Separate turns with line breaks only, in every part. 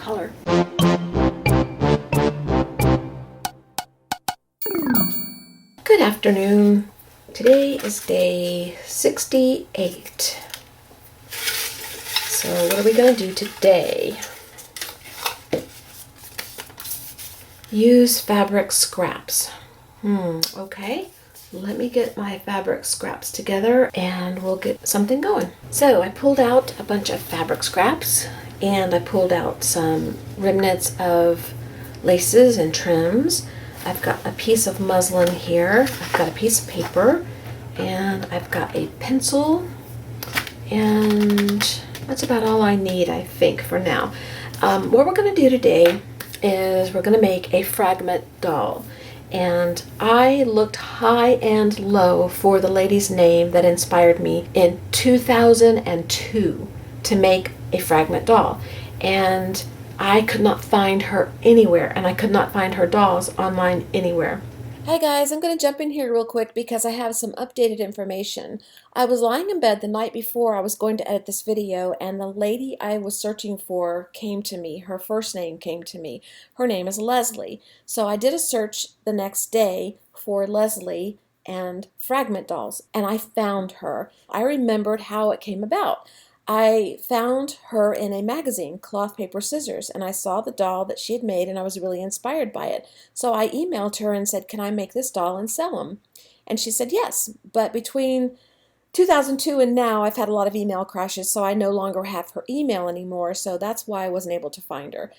color. Good afternoon. Today is day 68. So what are we going to do today? Use fabric scraps. Okay. Let me get my fabric scraps together and we'll get something going. So I pulled out a bunch of fabric scraps and I pulled out some remnants of laces and trims. I've got a piece of muslin here. I've got a piece of paper and I've got a pencil, and that's about all I need, I think, for now. What we're going to do today is we're going to make a fragment doll. And I looked high and low for the lady's name that inspired me in 2002 to make a fragment doll. And I could not find her anywhere, and I could not find her dolls online anywhere. Hi guys, I'm going to jump in here real quick because I have some updated information. I was lying in bed the night before I was going to edit this video, and the lady I was searching for came to me. Her first name came to me. Her name is Leslie. So I did a search the next day for Leslie and fragment dolls, and I found her. I remembered how it came about. I found her in a magazine, Cloth, Paper, Scissors, and I saw the doll that she had made and I was really inspired by it. So I emailed her and said, can I make this doll and sell them? And she said yes, but between 2002 and now I've had a lot of email crashes, so I no longer have her email anymore, so that's why I wasn't able to find her.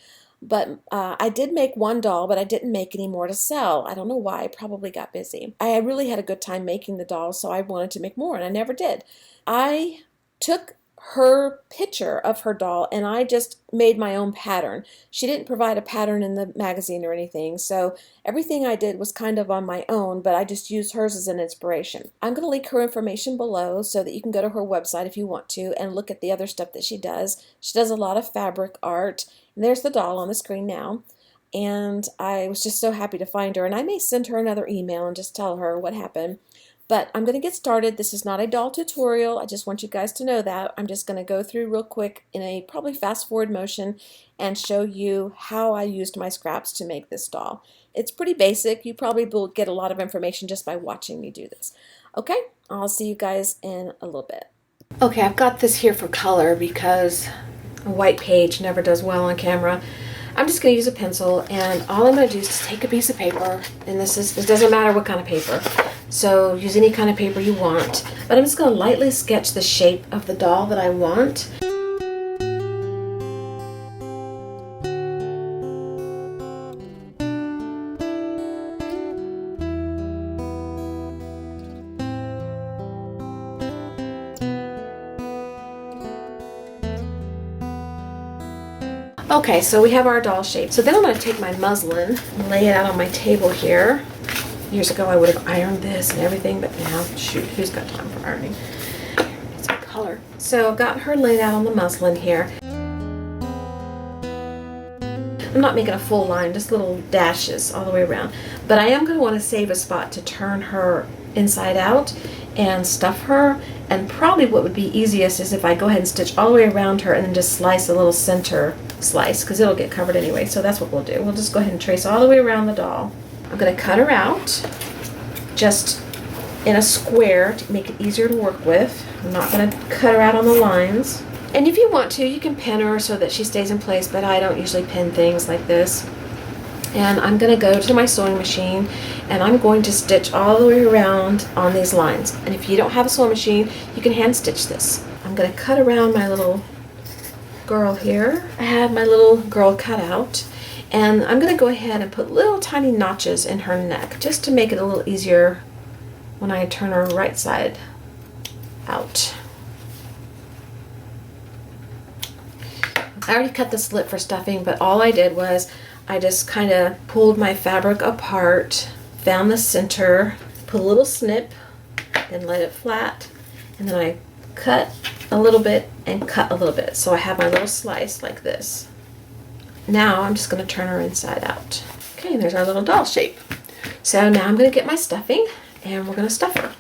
But I did make one doll, but I didn't make any more to sell. I don't know why. I probably got busy. I really had a good time making the doll, so I wanted to make more, and I never did. I took her picture of her doll and I just made my own pattern. She didn't provide a pattern in the magazine or anything, so everything I did was kind of on my own, but I just used hers as an inspiration. I'm going to link her information below so that you can go to her website if you want to and look at the other stuff that she does. She does a lot of fabric art, and there's the doll on the screen now. And I was just so happy to find her, and I may send her another email and just tell her what happened. But I'm going to get started. This is not a doll tutorial. I just want you guys to know that. I'm just going to go through real quick in a probably fast forward motion and show you how I used my scraps to make this doll. It's pretty basic. You probably will get a lot of information just by watching me do this. Okay, I'll see you guys in a little bit. Okay, I've got this here for color because a white page never does well on camera. I'm just going to use a pencil, and all I'm going to do is just take a piece of paper, and it doesn't matter what kind of paper. So use any kind of paper you want, but I'm just going to lightly sketch the shape of the doll that I want. Okay, so we have our doll shape. So then I'm going to take my muslin and lay it out on my table here. Years ago I would have ironed this and everything, but now, shoot, who's got time for ironing? It's a color. So I've got her laid out on the muslin here. I'm not making a full line, just little dashes all the way around. But I am going to want to save a spot to turn her inside out and stuff her. And probably what would be easiest is if I go ahead and stitch all the way around her and then just slice a little center slice, because it'll get covered anyway. So that's what we'll do. We'll just go ahead and trace all the way around the doll. I'm going to cut her out just in a square to make it easier to work with. I'm not going to cut her out on the lines. And if you want to, you can pin her so that she stays in place, but I don't usually pin things like this. And I'm going to go to my sewing machine and I'm going to stitch all the way around on these lines. And if you don't have a sewing machine, you can hand stitch this. I'm going to cut around my little girl here. I have my little girl cut out, and I'm going to go ahead and put little tiny notches in her neck just to make it a little easier when I turn her right side out. I already cut the slit for stuffing, but all I did was I just kind of pulled my fabric apart, found the center, put a little snip, then let it flat, and then I cut a little bit and cut a little bit. So I have my little slice like this. Now I'm just going to turn her inside out. Okay, there's our little doll shape. So now I'm going to get my stuffing and we're going to stuff her.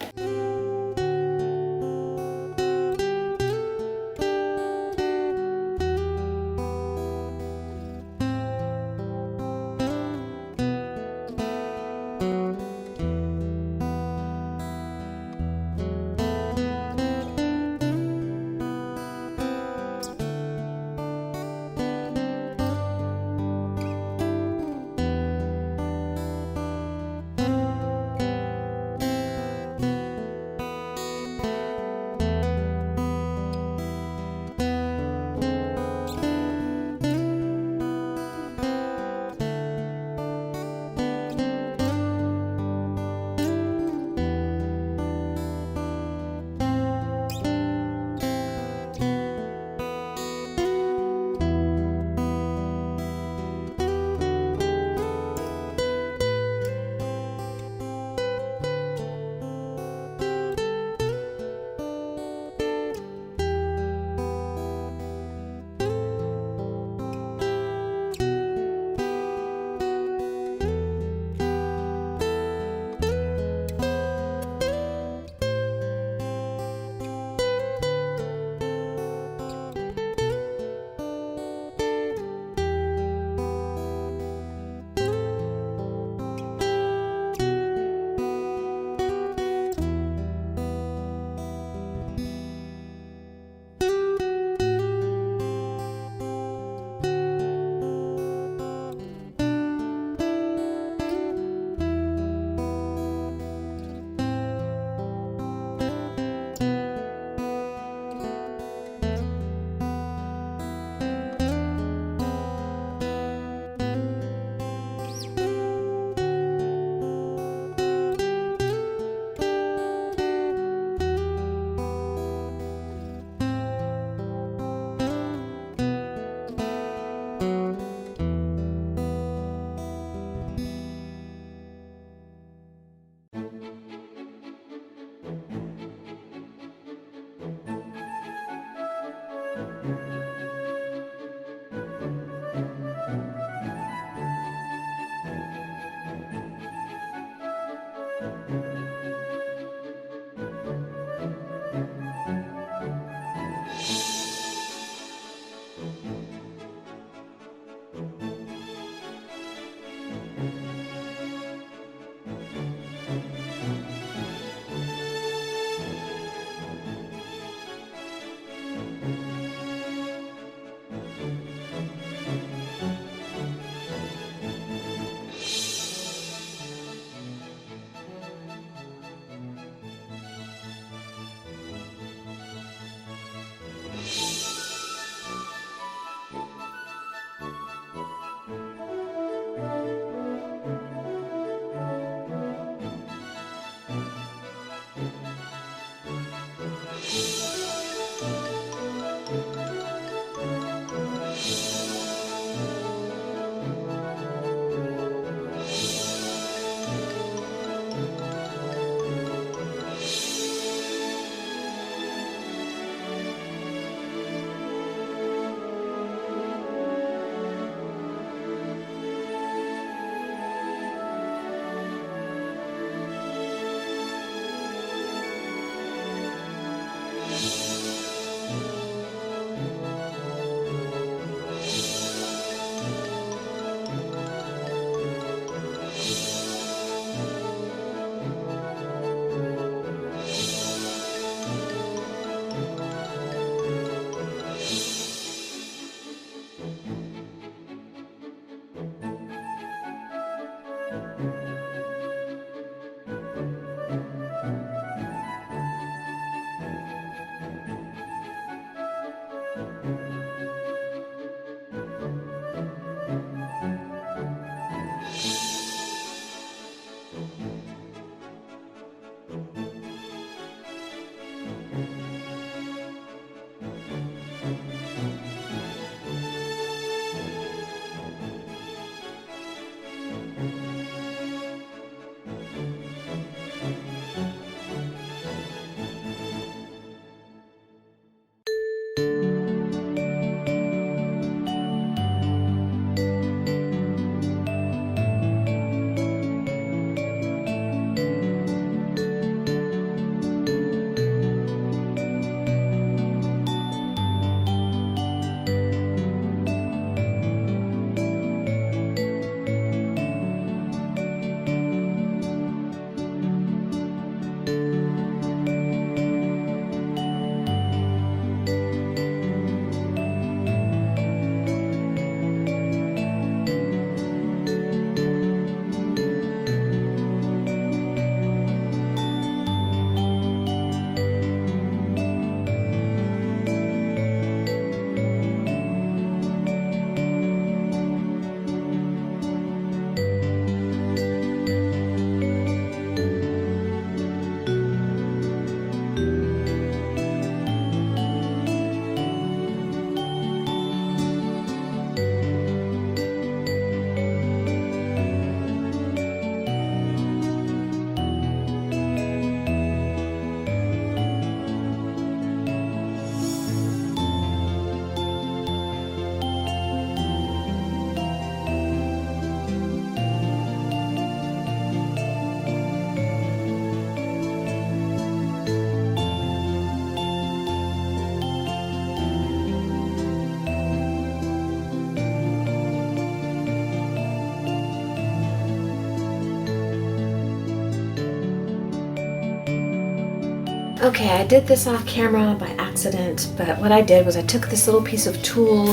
Okay, I did this off camera by accident, but what I did was I took this little piece of tulle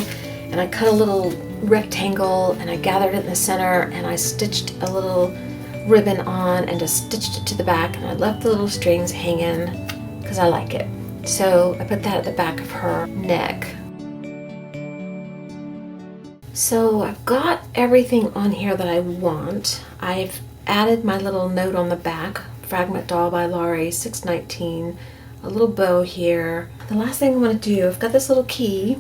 and I cut a little rectangle and I gathered it in the center and I stitched a little ribbon on and just stitched it to the back, and I left the little strings hanging because I like it. So I put that at the back of her neck. So I've got everything on here that I want. I've added my little note on the back, Fragment Doll by Laurie, 619, a little bow here. The last thing I want to do, I've got this little key.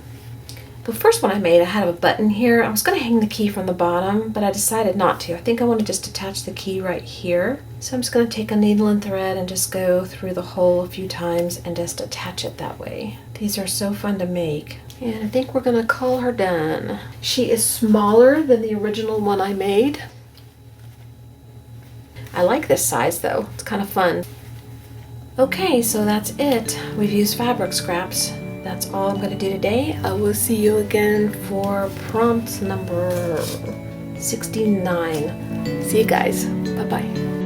The first one I made, I had a button here. I was going to hang the key from the bottom, but I decided not to. I think I want to just attach the key right here. So I'm just going to take a needle and thread and just go through the hole a few times and just attach it that way. These are so fun to make. And I think we're going to call her done. She is smaller than the original one I made. I like this size though. It's kind of fun. Okay, so that's it. We've used fabric scraps. That's all I'm going to do today. I will see you again for prompt number 69. See you guys. Bye-bye.